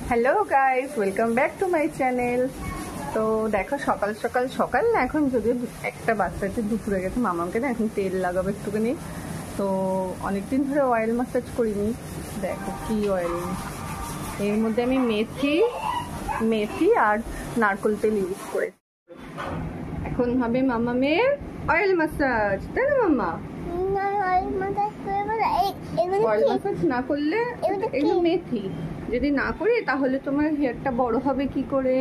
Hello guys, welcome back to my channel. তো দেখো সকাল সকাল সকাল না, এখন যদি একটা বাচ্চাতে দুপুরে গেছে, মামাকে না এখন তেল লাগাবো একটুখানি। তো অনেকদিন ধরে অয়েল ম্যাসাজ করিনি। দেখো কি অয়েল, এর মধ্যে আমি মেথি আর নারকেল তেল ইউজ করেছি। এখন হবে মামামের অয়েল ম্যাসাজ, তাই না মাম্মা? অয়েল ম্যাসাজ না করলে এগুলো মেথি যদি না করি তাহলে তোমার হেয়ারটা বড় হবে কি করে?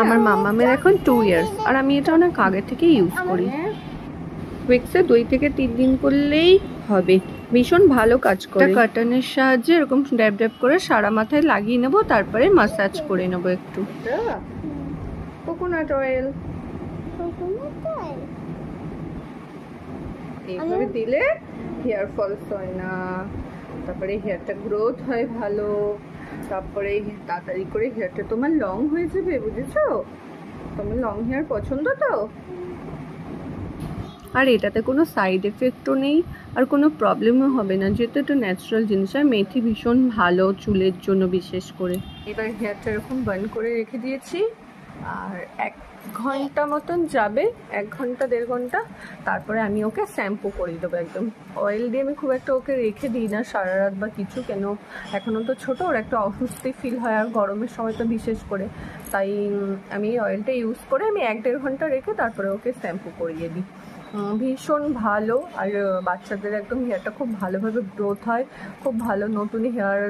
আমার মামামের এখন 2 ইয়ার্স আর আমি এটা অনেক আগে থেকে ইউজ করি। উইক্সে 2 থেকে 3 দিন করলেই হবে, ভীষণ ভালো কাজ করে। কাটানের সাহায্যে এরকম ড্যাব ড্যাব করে সারা মাথায় লাগিয়ে নেবো, তারপরে মাসাজ করে নেবো একটু। কোকোনাট অয়েল এইভাবে দিলে হেয়ার ফলস হয় না, তারপরে হেয়ারটা গ্রোথ হয় ভালো, তারপরে তাড়াতাড়ি করে হেয়ারটা তোমার লং হয়ে যাবে, বুঝেছো? তোমার লং হেয়ার পছন্দ তো? আর এটাতে কোনো সাইড এফেক্টও নেই আর কোনো প্রবলেমও হবে না, যেহেতু এটা ন্যাচারাল জিনিস। আর মেথি ভীষণ ভালো চুলের জন্য বিশেষ করে। এবার হেয়ারটা এরকম বার্ন করে রেখে দিয়েছি আর 1 ঘন্টা মতন যাবে, 1 ঘন্টা 1.5 ঘন্টা, তারপরে আমি ওকে শ্যাম্পু করে দেবো। একদম অয়েল দিয়ে আমি খুব একটা ওকে রেখে দিই না সারা রাত বা কিছু, কেন এখনও তো ছোটো, ওর একটা অস্বস্তি ফিল হয় আর গরমের সময় তো বিশেষ করে, তাই আমি অয়েলটা ইউজ করে আমি 1-1.5 ঘন্টা রেখে তারপরে ওকে শ্যাম্পু করিয়ে দিই। ভীষণ ভালো, আর বাচ্চাদের একদম হেয়ারটা খুব ভালোভাবে গ্রোথ হয়, খুব ভালো নতুন হেয়ার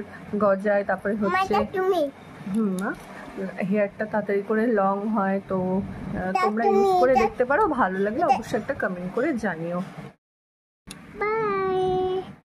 গজায়, তারপরে হচ্ছে হেয়ারটা তাড়াতাড়ি করে লং হয়। তো তোমরা ইউজ করে দেখতে পারো, ভালো লাগলে অবশ্যই একটা কমেন্ট করে জানিও।